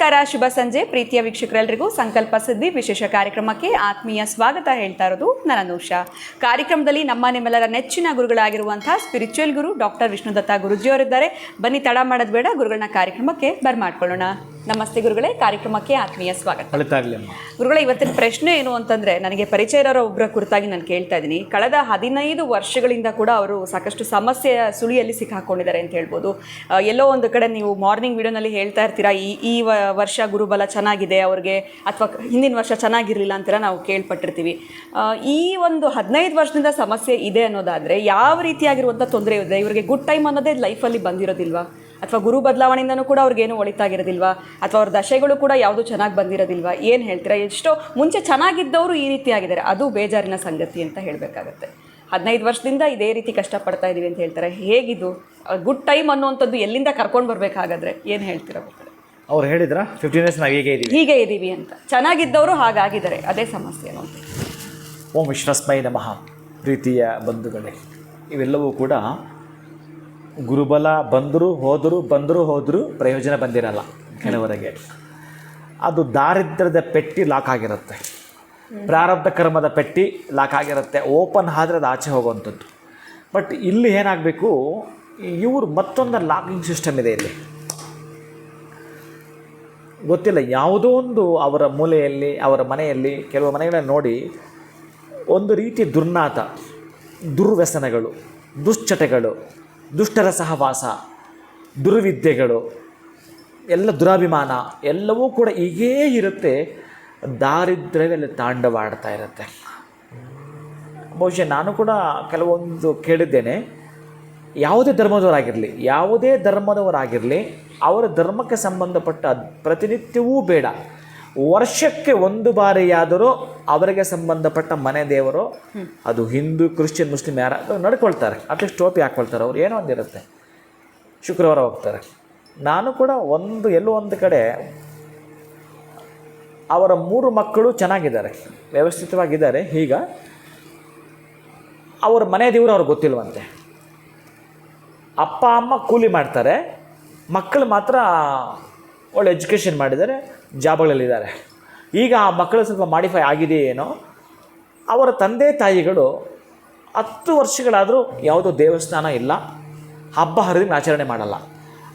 ನಮಸ್ಕಾರ, ಶುಭ ಸಂಜೆ ಪ್ರೀತಿಯ ವೀಕ್ಷಕರೆಲ್ಲರಿಗೂ ಸಂಕಲ್ಪ ಸಿದ್ಧಿ ವಿಶೇಷ ಕಾರ್ಯಕ್ರಮಕ್ಕೆ ಆತ್ಮೀಯ ಸ್ವಾಗತ ಹೇಳ್ತಾ ಇರೋದು ನಾನು ಅನುಷಾ. ಕಾರ್ಯಕ್ರಮದಲ್ಲಿ ನಿಮ್ಮೆಲ್ಲರ ನೆಚ್ಚಿನ ಗುರುಗಳಾಗಿರುವಂತಹ ಸ್ಪಿರಿಚುವಲ್ ಗುರು ಡಾಕ್ಟರ್ ವಿಷ್ಣುದತ್ತ ಗುರುಜಿಯವರಿದ್ದಾರೆ. ಬನ್ನಿ ತಡ ಮಾಡೋದು ಬೇಡ, ಗುರುಗಳನ್ನ ಕಾರ್ಯಕ್ರಮಕ್ಕೆ ಬರ್ಮಾಡ್ಕೊಳ್ಳೋಣ. ನಮಸ್ತೆ ಗುರುಗಳೇ, ಕಾರ್ಯಕ್ರಮಕ್ಕೆ ಆತ್ಮೀಯ ಸ್ವಾಗತ. ಗುರುಗಳೇ, ಇವತ್ತಿನ ಪ್ರಶ್ನೆ ಏನು ಅಂತಂದರೆ, ನನಗೆ ಪರಿಚಯ ಇರೋ ಒಬ್ಬರ ಕುರಿತಾಗಿ ನಾನು ಕೇಳ್ತಾ ಇದ್ದೀನಿ. ಕಳೆದ 15 ವರ್ಷಗಳಿಂದ ಕೂಡ ಅವರು ಸಾಕಷ್ಟು ಸಮಸ್ಯೆಯ ಸುಳಿಯಲ್ಲಿ ಸಿಕ್ಕಾಕೊಂಡಿದ್ದಾರೆ ಅಂತ ಹೇಳ್ಬೋದು. ಎಲ್ಲೋ ಒಂದು ಕಡೆ ನೀವು ಮಾರ್ನಿಂಗ್ ವಿಡಿಯೋನಲ್ಲಿ ಹೇಳ್ತಾ ಇರ್ತೀರಾ, ಈ ವರ್ಷ ಗುರುಬಲ ಚೆನ್ನಾಗಿದೆ ಅವ್ರಿಗೆ, ಅಥವಾ ಹಿಂದಿನ ವರ್ಷ ಚೆನ್ನಾಗಿರಲಿಲ್ಲ ಅಂತೆಲ್ಲ ನಾವು ಕೇಳ್ಪಟ್ಟಿರ್ತೀವಿ. ಈ ಒಂದು 15 ವರ್ಷದಿಂದ ಸಮಸ್ಯೆ ಇದೆ ಅನ್ನೋದಾದರೆ ಯಾವ ರೀತಿಯಾಗಿರುವಂಥ ತೊಂದರೆ ಇದೆ ಇವರಿಗೆ? ಗುಡ್ ಟೈಮ್ ಅನ್ನೋದೇ ಲೈಫಲ್ಲಿ ಬಂದಿರೋದಿಲ್ವಾ? ಅಥವಾ ಗುರು ಬದಲಾವಣೆಯಿಂದನೂ ಕೂಡ ಅವ್ರಿಗೇನು ಒಳಿತಾಗಿರೋದಿಲ್ವಾ? ಅಥವಾ ಅವ್ರ ದಶೆಗಳು ಕೂಡ ಯಾವುದು ಚೆನ್ನಾಗಿ ಬಂದಿರೋದಿಲ್ವಾ? ಏನು ಹೇಳ್ತೀರಾ? ಎಷ್ಟೋ ಮುಂಚೆ ಚೆನ್ನಾಗಿದ್ದವರು ಈ ರೀತಿ ಆಗಿದ್ದಾರೆ, ಅದು ಬೇಜಾರಿನ ಸಂಗತಿ ಅಂತ ಹೇಳಬೇಕಾಗತ್ತೆ. 15 ವರ್ಷದಿಂದ ಇದೇ ರೀತಿ ಕಷ್ಟಪಡ್ತಾ ಇದ್ದೀವಿ ಅಂತ ಹೇಳ್ತಾರೆ. ಹೇಗಿದು ಗುಡ್ ಟೈಮ್ ಅನ್ನುವಂಥದ್ದು ಎಲ್ಲಿಂದ ಕರ್ಕೊಂಡು ಬರಬೇಕಾಗಾದ್ರೆ ಏನು ಹೇಳ್ತೀರಾ? ಅವ್ರು ಹೇಳಿದ್ರ 15 ಇಯರ್ಸ್ ನಾವು ಹೀಗೆ ಇದ್ದೀವಿ ಅಂತ. ಚೆನ್ನಾಗಿದ್ದವರು ಹಾಗಾಗಿದ್ದಾರೆ, ಅದೇ ಸಮಸ್ಯೆ ಅಂತ. ಓಂ ವಿಶ್ವಸ್ಮೈ ನಮಃ. ಪ್ರೀತಿಯ ಬಂಧುಗಳೇ, ಇವೆಲ್ಲವೂ ಕೂಡ ಗುರುಬಲ ಬಂದರೂ ಹೋದರೂ ಪ್ರಯೋಜನ ಬಂದಿರಲ್ಲ ಕೆಲವರಿಗೆ. ಅದು ದಾರಿದ್ರ್ಯದ ಪೆಟ್ಟಿ ಲಾಕ್ ಆಗಿರುತ್ತೆ, ಪ್ರಾರಬ್ಧ ಕರ್ಮದ ಪೆಟ್ಟಿ ಲಾಕ್ ಆಗಿರುತ್ತೆ. ಓಪನ್ ಆದ್ರೆ ಅದು ಆಚೆ ಹೋಗುವಂಥದ್ದು. ಬಟ್ ಇಲ್ಲಿ ಏನಾಗಬೇಕು, ಇವರು ಮತ್ತೊಂದು ಲಾಕಿಂಗ್ ಸಿಸ್ಟಮ್ ಇದೆ ಇಲ್ಲಿ. ಗೊತ್ತಿಲ್ಲ, ಯಾವುದೋ ಒಂದು ಅವರ ಮೂಲೆಯಲ್ಲಿ, ಅವರ ಮನೆಯಲ್ಲಿ, ಕೆಲವು ಮನೆಗಳಲ್ಲಿ ನೋಡಿ ಒಂದು ರೀತಿ ದುರ್ನಾತ, ದುರ್ವ್ಯಸನಗಳು, ದುಶ್ಚಟಗಳು, ದುಷ್ಟರ ಸಹವಾಸ, ದುರ್ವಿದ್ಯೆಗಳು, ಎಲ್ಲ ದುರಾಭಿಮಾನ ಎಲ್ಲವೂ ಕೂಡ ಹೀಗೇ ಇರುತ್ತೆ. ದಾರಿದ್ರ್ಯದಲ್ಲಿ ತಾಂಡವಾಡ್ತಾ ಇರುತ್ತೆ. ಬಹುಶಃ ನಾನು ಕೂಡ ಕೆಲವೊಂದು ಕೇಳಿದ್ದೇನೆ, ಯಾವುದೇ ಧರ್ಮದವರಾಗಿರಲಿ ಅವರ ಧರ್ಮಕ್ಕೆ ಸಂಬಂಧಪಟ್ಟ ಪ್ರತಿನಿತ್ಯವೂ ಬೇಡ, ವರ್ಷಕ್ಕೆ ಒಂದು ಬಾರಿಯಾದರೂ ಅವರಿಗೆ ಸಂಬಂಧಪಟ್ಟ ಮನೆ ದೇವರು, ಅದು ಹಿಂದೂ ಕ್ರಿಶ್ಚಿಯನ್ ಮುಸ್ಲಿಮ್ ಯಾರು ನಡ್ಕೊಳ್ತಾರೆ, ಅಟ್ಲೀಸ್ಟ್ ಟೋಪಿ ಹಾಕ್ಕೊಳ್ತಾರೆ. ಅವ್ರು ಏನೋ ಒಂದಿರುತ್ತೆ, ಶುಕ್ರವಾರ ಹೋಗ್ತಾರೆ. ನಾನು ಕೂಡ ಎಲ್ಲೋ ಒಂದು ಕಡೆ ಅವರ 3 ಮಕ್ಕಳು ಚೆನ್ನಾಗಿದ್ದಾರೆ, ವ್ಯವಸ್ಥಿತವಾಗಿದ್ದಾರೆ. ಈಗ ಅವರ ಮನೆ ದೇವರು ಅವ್ರಿಗೆ ಗೊತ್ತಿಲ್ವಂತೆ. ಅಪ್ಪ ಅಮ್ಮ ಕೂಲಿ ಮಾಡ್ತಾರೆ, ಮಕ್ಕಳು ಮಾತ್ರ ಒಳ್ಳೆ ಎಜುಕೇಷನ್ ಮಾಡಿದ್ದಾರೆ, ಜಾಬ್ಗಳಲ್ಲಿದ್ದಾರೆ. ಈಗ ಆ ಮಕ್ಕಳು ಸ್ವಲ್ಪ ಮಾಡಿಫೈ ಆಗಿದೆಯೇನೋ. ಅವರ ತಂದೆ ತಾಯಿಗಳು 10 ವರ್ಷಗಳಾದರೂ ಯಾವುದೋ ದೇವಸ್ಥಾನ ಇಲ್ಲ, ಹಬ್ಬ ಹರಿದಿನ ಆಚರಣೆ ಮಾಡಲ್ಲ.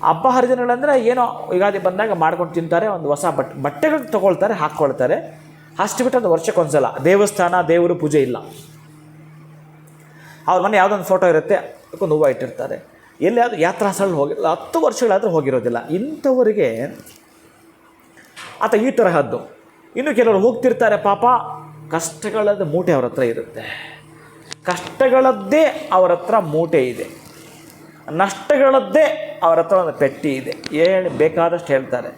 ಹಬ್ಬ ಹರಿದಿನಗಳಂದರೆ ಏನೋ ಯುಗಾದಿ ಬಂದಾಗ ಮಾಡ್ಕೊಂಡು ತಿಂತಾರೆ, ಒಂದು ಹೊಸ ಬಟ್ಟೆಗಳು ತೊಗೊಳ್ತಾರೆ, ಹಾಕ್ಕೊಳ್ತಾರೆ, ಅಷ್ಟು ಬಿಟ್ಟು ಅದು ವರ್ಷಕ್ಕೊಂದ್ಸಲ ದೇವಸ್ಥಾನ ದೇವರು ಪೂಜೆ ಇಲ್ಲ. ಅವ್ರ ಮನೆ ಯಾವುದೊಂದು ಫೋಟೋ ಇರುತ್ತೆ, ಅದಕ್ಕೊಂದು ಹೂವು ಇಟ್ಟಿರ್ತಾರೆ. ಎಲ್ಲಿಯಾದರೂ ಯಾತ್ರಾ ಸ್ಥಳ ಹೋಗಿಲ್ಲ, 10 ವರ್ಷಗಳಾದರೂ ಹೋಗಿರೋದಿಲ್ಲ. ಇಂಥವರಿಗೆ ಆತ ಈ ತರಹದ್ದು. ಇನ್ನು ಕೆಲವರು ಹೋಗ್ತಿರ್ತಾರೆ, ಪಾಪ ಕಷ್ಟಗಳದ್ದು ಮೂಟೆ ಅವ್ರ ಹತ್ರ ಇರುತ್ತೆ, ಕಷ್ಟಗಳದ್ದೇ ಅವರ ಹತ್ರ ಮೂಟೆ ಇದೆ, ನಷ್ಟಗಳದ್ದೇ ಅವರ ಹತ್ರ ಒಂದು ಪೆಟ್ಟಿ ಇದೆ. ಬೇಕಾದಷ್ಟು ಹೇಳ್ತಾರೆ,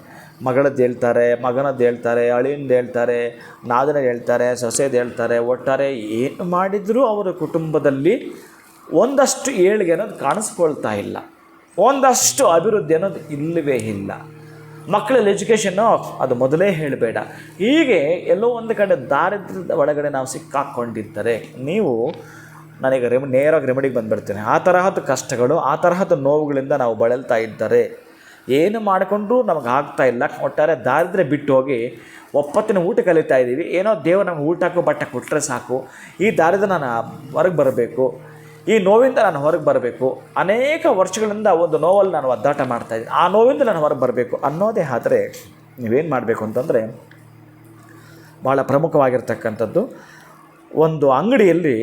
ಮಗಳದ್ದು ಹೇಳ್ತಾರೆ, ಮಗನದ್ದು ಹೇಳ್ತಾರೆ, ಅಳಿಂದು ಹೇಳ್ತಾರೆ, ನಾದನ ಹೇಳ್ತಾರೆ, ಸೊಸೆದು ಹೇಳ್ತಾರೆ. ಒಟ್ಟಾರೆ ಏನು ಮಾಡಿದರೂ ಅವರ ಕುಟುಂಬದಲ್ಲಿ ಒಂದಷ್ಟು ಏಳಿಗೆ ಅನ್ನೋದು ಕಾಣಿಸ್ಕೊಳ್ತಾ ಇಲ್ಲ, ಒಂದಷ್ಟು ಅಭಿವೃದ್ಧಿ ಅನ್ನೋದು ಇಲ್ಲವೇ ಇಲ್ಲ. ಮಕ್ಕಳಲ್ಲಿ ಎಜುಕೇಷನ್ನು ಅದು ಮೊದಲೇ ಹೇಳಬೇಡ. ಹೀಗೆ ಎಲ್ಲೋ ಒಂದು ಕಡೆ ದಾರಿದ್ರ್ಯದ ಒಳಗಡೆ ನಾವು ಸಿಕ್ಕಾಕ್ಕೊಂಡಿದ್ದರೆ, ನೀವು ನನಗೆ ನೇರವಾಗಿ ರೆಮಿಡಿಗೆ ಬಂದುಬಿಡ್ತೇನೆ. ಆ ತರಹದ ಕಷ್ಟಗಳು, ಆ ತರಹದ ನೋವುಗಳಿಂದ ನಾವು ಬಳಲ್ತಾ ಇದ್ದರೆ, ಏನು ಮಾಡಿಕೊಂಡ್ರೂ ನಮಗೆ ಆಗ್ತಾ ಇಲ್ಲ. ಒಟ್ಟಾರೆ ದಾರಿದ್ರ್ಯ ಬಿಟ್ಟು ಹೋಗಿ ಒಪ್ಪತ್ತಿನ ಊಟ ಕಲಿತಾ ಇದ್ದೀವಿ. ಏನೋ ದೇವರು ನಮ್ಗೆ ಊಟಕ್ಕೂ ಬಟ್ಟೆ ಕೊಟ್ಟರೆ ಸಾಕು, ಈ ದಾರಿದ್ರ್ಯ ನಾನು ಹೊರಗೆ ಬರಬೇಕು, ಈ ನೋವಿಂದ ನಾನು ಹೊರಗೆ ಬರಬೇಕು, ಅನೇಕ ವರ್ಷಗಳಿಂದ ಒಂದು ನೋವಲ್ಲಿ ನಾನು ಒದ್ದಾಟ ಮಾಡ್ತಾಯಿದ್ದೀನಿ, ಆ ನೋವಿಂದ ನಾನು ಹೊರಗೆ ಬರಬೇಕು ಅನ್ನೋದೇ ಆದರೆ ನೀವೇನು ಮಾಡಬೇಕು ಅಂತಂದರೆ, ಭಾಳ ಪ್ರಮುಖವಾಗಿರ್ತಕ್ಕಂಥದ್ದು, ಒಂದು ಅಂಗಡಿಯಲ್ಲಿ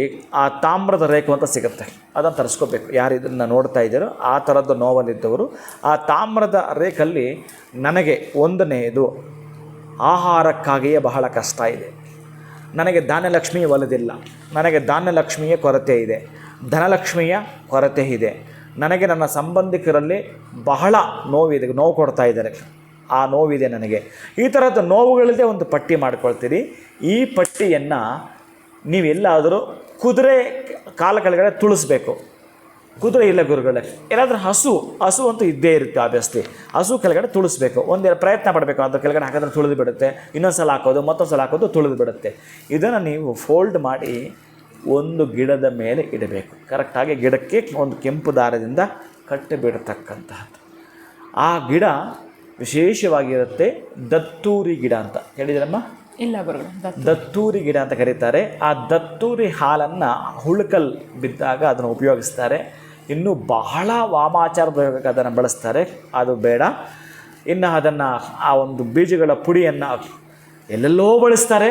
ಆ ತಾಮ್ರದ ರೇಖು ಅಂತ ಸಿಗುತ್ತೆ, ಅದನ್ನು ತರಿಸ್ಕೋಬೇಕು. ಯಾರು ಇದನ್ನು ನೋಡ್ತಾ ಇದ್ದಾರೋ ಆ ಥರದ್ದು ನೋವಲ್ಲಿದ್ದವರು ಆ ತಾಮ್ರದ ರೇಖಲ್ಲಿ, ನನಗೆ ಒಂದನೆಯದು ಆಹಾರಕ್ಕಾಗಿಯೇ ಬಹಳ ಕಷ್ಟ ಇದೆ, ನನಗೆ ಧಾನ್ಯಲಕ್ಷ್ಮಿ ಒಲಿದಿಲ್ಲ, ನನಗೆ ಧಾನ್ಯಲಕ್ಷ್ಮಿಯ ಕೊರತೆ ಇದೆ, ಧನಲಕ್ಷ್ಮಿಯ ಕೊರತೆ ಇದೆ, ನನಗೆ ನನ್ನ ಸಂಬಂಧಿಕರಲ್ಲಿ ಬಹಳ ನೋವು ಕೊಡ್ತಾ ಇದ್ದಾರೆ, ಆ ನೋವಿದೆ ನನಗೆ. ಈ ಥರದ ನೋವುಗಳದೇ ಒಂದು ಪಟ್ಟಿ ಮಾಡ್ಕೊಳ್ತೀರಿ. ಈ ಪಟ್ಟಿಯನ್ನು ನೀವೆಲ್ಲಾದರೂ ಕುದುರೆ ಕಾಲ ಕೆಳಗಡೆ ತುಳಿಸ್ಬೇಕು. ಕುದುರೆ ಇಲ್ಲ ಗುರುಗಳೇ, ಏನಾದರೂ ಹಸು ಅಂತೂ ಇದ್ದೇ ಇರುತ್ತೆ ಆಬ್ವಿಯಸ್ಲಿ, ಹಸು ಕೆಳಗಡೆ ತುಳಿಸ್ಬೇಕು. ಒಂದೆರಡು ಪ್ರಯತ್ನ ಪಡಬೇಕು, ಅದು ಕೆಳಗಡೆ ಹಾಕಿದ್ರೆ ತುಳಿದು ಬಿಡುತ್ತೆ, ಇನ್ನೊಂದು ಸಲ ಹಾಕೋದು, ಮತ್ತೊಂದು ಸಲ ಹಾಕೋದು, ತುಳಿದು ಬಿಡುತ್ತೆ. ಇದನ್ನು ನೀವು ಫೋಲ್ಡ್ ಮಾಡಿ ಒಂದು ಗಿಡದ ಮೇಲೆ ಇಡಬೇಕು. ಕರೆಕ್ಟಾಗಿ ಗಿಡಕ್ಕೆ ಒಂದು ಕೆಂಪು ದಾರದಿಂದ ಕಟ್ಟಿಬಿಡ್ತಕ್ಕಂತಹದ್ದು. ಆ ಗಿಡ ವಿಶೇಷವಾಗಿರುತ್ತೆ. ದತ್ತೂರಿ ಗಿಡ ಅಂತ ಹೇಳಿದ್ರಮ್ಮ, ಇಲ್ಲ ಗುರುಗಳು. ದತ್ತೂರಿ ಗಿಡ ಅಂತ ಕರೀತಾರೆ. ಆ ದತ್ತೂರಿ ಹಾಲನ್ನು ಹುಳುಕಲ್ ಬಿದ್ದಾಗ ಅದನ್ನು ಉಪಯೋಗಿಸ್ತಾರೆ. ಇನ್ನು ಬಹಳ ವಾಮಾಚಾರ ಪ್ರಯೋಗಕ್ಕೆ ಅದನ್ನು ಬಳಸ್ತಾರೆ, ಅದು ಬೇಡ. ಇನ್ನು ಅದನ್ನು ಆ ಒಂದು ಬೀಜಗಳ ಪುಡಿಯನ್ನು ಎಲ್ಲೆಲ್ಲೋ ಬಳಸ್ತಾರೆ,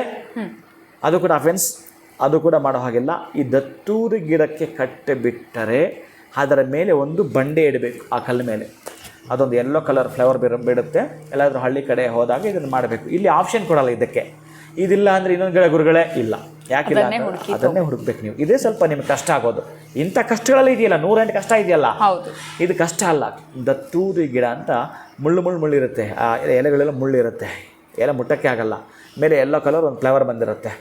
ಅದು ಕೂಡ ಅಫೆನ್ಸ್, ಅದು ಕೂಡ ಮಾಡೋ ಹಾಗಿಲ್ಲ. ಈ ದತ್ತೂರಿ ಗಿಡಕ್ಕೆ ಕಟ್ಟೆ ಬಿಟ್ಟರೆ ಅದರ ಮೇಲೆ ಒಂದು ಬಂಡೆ ಇಡಬೇಕು, ಆ ಕಲ್ಲ ಮೇಲೆ ಅದೊಂದು ಯೆಲ್ಲೋ ಕಲರ್ ಫ್ಲವರ್ ಬಿಡುತ್ತೆ. ಎಲ್ಲಾದರೂ ಹಳ್ಳಿ ಕಡೆ ಹೋದಾಗ ಇದನ್ನು ಮಾಡಬೇಕು. ಇಲ್ಲಿ ಆಪ್ಷನ್ ಕೊಡಲ್ಲ ಇದಕ್ಕೆ. ಇದಿಲ್ಲ ಅಂದರೆ ಇನ್ನೊಂದು ಗಿಡ ಗುರುಗಳೇ ಇಲ್ಲ. ಯಾಕಿಲ್ಲ ಅದನ್ನೇ ಹುಡುಕ್ಬೇಕು ನೀವು. ಇದೇ ಸ್ವಲ್ಪ ನಿಮ್ಗೆ ಕಷ್ಟ ಆಗೋದು. ಇಂಥ ಕಷ್ಟಗಳಲ್ಲಿ ಇದೆಯಲ್ಲ, 108 ಕಷ್ಟ ಇದೆಯಲ್ಲ, ಇದು ಕಷ್ಟ ಅಲ್ಲ. ದತ್ತೂರಿ ಗಿಡ ಅಂತ ಮುಳ್ಳಿರುತ್ತೆ, ಆ ಎಲೆಗಳೆಲ್ಲ ಮುಳ್ಳಿರುತ್ತೆ, ಎಲೆ ಮುಟ್ಟಕ್ಕೆ ಆಗಲ್ಲ. ಮೇಲೆ ಯೆಲ್ಲೋ ಕಲರ್ ಒಂದು ಫ್ಲವರ್ ಬಂದಿರುತ್ತೆ.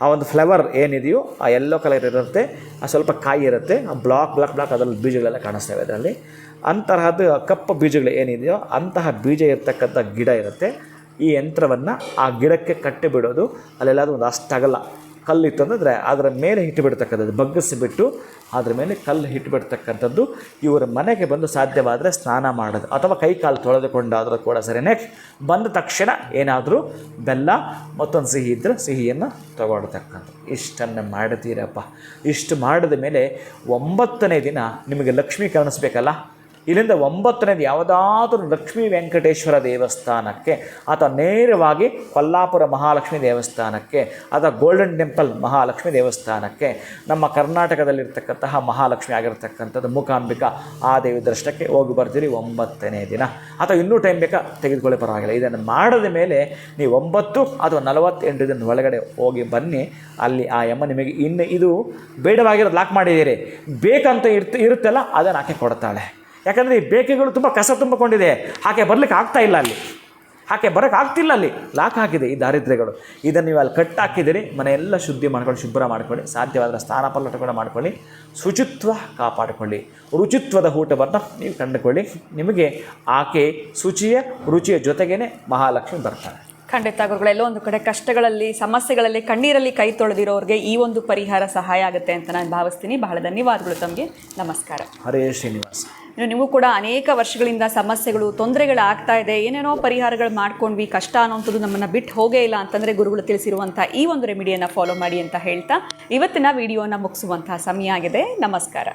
ಆ ಒಂದು ಫ್ಲವರ್ ಏನಿದೆಯೋ ಆ ಯೆಲ್ಲೋ ಕಲರ್ ಇರುತ್ತೆ, ಆ ಸ್ವಲ್ಪ ಕಾಯಿ ಇರುತ್ತೆ, ಆ ಬ್ಲಾಕ್ ಅದರಲ್ಲಿ ಬೀಜಗಳೆಲ್ಲ ಕಾಣಿಸ್ತವೆ ಅದರಲ್ಲಿ. ಅಂತಹದ್ದು ಕಪ್ಪು ಬೀಜಗಳು ಏನಿದೆಯೋ ಅಂತಹ ಬೀಜ ಇರ್ತಕ್ಕಂಥ ಗಿಡ ಇರುತ್ತೆ. ಈ ಯಂತ್ರವನ್ನು ಆ ಗಿಡಕ್ಕೆ ಕಟ್ಟಿ ಬಿಡೋದು. ಅಲ್ಲೆಲ್ಲಾದರೂ ಒಂದು ಅಷ್ಟಾಗಲ್ಲ ಕಲ್ಲು ಇತ್ತು ಅಂದರೆ ಅದರ ಮೇಲೆ ಇಟ್ಟುಬಿಡ್ತಕ್ಕಂಥದ್ದು, ಬಗ್ಗಿಸಿಬಿಟ್ಟು ಅದ್ರ ಮೇಲೆ ಕಲ್ಲು ಇಟ್ಟುಬಿಡ್ತಕ್ಕಂಥದ್ದು. ಇವರ ಮನೆಗೆ ಬಂದು ಸಾಧ್ಯವಾದರೆ ಸ್ನಾನ ಮಾಡೋದು ಅಥವಾ ಕೈ ಕಾಲು ತೊಳೆದುಕೊಂಡಾದರೂ ಕೂಡ ಸರಿ. ನೆಕ್ಸ್ಟ್ ಬಂದ ತಕ್ಷಣ ಏನಾದರೂ ಬೆಲ್ಲ ಮತ್ತೊಂದು ಸಿಹಿ ಇದ್ದರೆ ಸಿಹಿಯನ್ನು ತಗೊಳ್ತಕ್ಕಂಥ ಇಷ್ಟನ್ನು ಮಾಡ್ತೀರಪ್ಪ. ಇಷ್ಟು ಮಾಡಿದ ಮೇಲೆ 9ನೇ ದಿನ ನಿಮಗೆ ಲಕ್ಷ್ಮೀ ಕಾಣಿಸ್ಬೇಕಲ್ಲ. ಇಲ್ಲಿಂದ 9ನೇದು ಯಾವುದಾದ್ರೂ ಲಕ್ಷ್ಮೀ ವೆಂಕಟೇಶ್ವರ ದೇವಸ್ಥಾನಕ್ಕೆ ಅಥವಾ ನೇರವಾಗಿ ಕೊಲ್ಲಾಪುರ ಮಹಾಲಕ್ಷ್ಮಿ ದೇವಸ್ಥಾನಕ್ಕೆ ಅಥವಾ ಗೋಲ್ಡನ್ ಟೆಂಪಲ್ ಮಹಾಲಕ್ಷ್ಮಿ ದೇವಸ್ಥಾನಕ್ಕೆ, ನಮ್ಮ ಕರ್ನಾಟಕದಲ್ಲಿರ್ತಕ್ಕಂತಹ ಮಹಾಲಕ್ಷ್ಮಿ ಆಗಿರ್ತಕ್ಕಂಥದ್ದು ಮೂಕಾಂಬಿಕಾ ಆ ದೇವಿ ದರ್ಶನಕ್ಕೆ ಹೋಗಿ ಬರ್ತೀರಿ 9ನೇ ದಿನ. ಅಥವಾ ಇನ್ನೂ ಟೈಮ್ ಬೇಕಾ ತೆಗೆದುಕೊಳ್ಳಿ, ಪರವಾಗಿಲ್ಲ. ಇದನ್ನು ಮಾಡಿದ ಮೇಲೆ ನೀವು 9 ಅಥವಾ 48 ದಿನ ಒಳಗಡೆ ಹೋಗಿ ಬನ್ನಿ. ಅಲ್ಲಿ ಆ ಯಮ್ಮ ನಿಮಗೆ ಇನ್ನು ಇದು ಬೇಡವಾಗಿರೋದು ಲಾಕ್ ಮಾಡಿದ್ದೀರಿ, ಬೇಕಂತ ಇರುತ್ತಲ್ಲ ಅದನ್ನು ಆಕೆ ಕೊಡ್ತಾಳೆ. ಯಾಕಂದರೆ ಈ ಬೇಕೆಗಳು ತುಂಬ ಕಸ ತುಂಬಿಕೊಂಡಿದೆ, ಆಕೆ ಬರಲಿಕ್ಕೆ ಆಗ್ತಾ ಇಲ್ಲ, ಅಲ್ಲಿ ಆಕೆ ಬರೋಕ್ಕೆ ಆಗ್ತಿಲ್ಲ, ಅಲ್ಲಿ ಲಾಕ್ ಹಾಕಿದೆ ಈ ದಾರಿದ್ರ್ಯಗಳು. ಇದನ್ನು ನೀವು ಅಲ್ಲಿ ಕಟ್ ಹಾಕಿದಿರಿ. ಮನೆಯೆಲ್ಲ ಶುದ್ಧಿ ಮಾಡ್ಕೊಳ್ಳಿ, ಶುಭ್ರ ಮಾಡ್ಕೊಳ್ಳಿ, ಸಾಧ್ಯವಾದರೆ ಸ್ನಾನ ಪಲ್ಲಟ ಕೂಡ ಮಾಡ್ಕೊಳ್ಳಿ, ಶುಚಿತ್ವ ಕಾಪಾಡಿಕೊಳ್ಳಿ, ರುಚಿತ್ವದ ಊಟವನ್ನು ನೀವು ಕಂಡುಕೊಳ್ಳಿ. ನಿಮಗೆ ಆಕೆ ಶುಚಿಯ ರುಚಿಯ ಜೊತೆಗೇ ಮಹಾಲಕ್ಷ್ಮಿ ಬರ್ತಾರೆ. ಖಂಡಿತ ಗುರುಗಳೆಲ್ಲೋ ಒಂದು ಕಡೆ ಕಷ್ಟಗಳಲ್ಲಿ, ಸಮಸ್ಯೆಗಳಲ್ಲಿ, ಕಣ್ಣೀರಲ್ಲಿ ಕೈ ತೊಳೆದಿರೋರಿಗೆ ಈ ಒಂದು ಪರಿಹಾರ ಸಹಾಯ ಆಗುತ್ತೆ ಅಂತ ನಾನು ಭಾವಿಸ್ತೀನಿ. ಬಹಳ ಧನ್ಯವಾದಗಳು ತಮಗೆ. ನಮಸ್ಕಾರ. ಹರೇ ಶ್ರೀನಿವಾಸ. ನಿಮಗೂ ಕೂಡ ಅನೇಕ ವರ್ಷಗಳಿಂದ ಸಮಸ್ಯೆಗಳು, ತೊಂದರೆಗಳು ಆಗ್ತಾ ಇದೆ, ಏನೇನೋ ಪರಿಹಾರಗಳು ಮಾಡ್ಕೊಂಡ್ವಿ, ಕಷ್ಟ ಅನ್ನೋಂಥದ್ದು ನಮ್ಮನ್ನು ಬಿಟ್ಟು ಹೋಗೇ ಇಲ್ಲ ಅಂತಂದರೆ ಗುರುಗಳು ತಿಳಿಸಿರುವಂಥ ಈ ಒಂದು ರೆಮಿಡಿಯನ್ನು ಫಾಲೋ ಮಾಡಿ ಅಂತ ಹೇಳ್ತಾ ಇವತ್ತಿನ ವಿಡಿಯೋನ ಮುಗಿಸುವಂಥ ಸಮಯ ಆಗಿದೆ. ನಮಸ್ಕಾರ.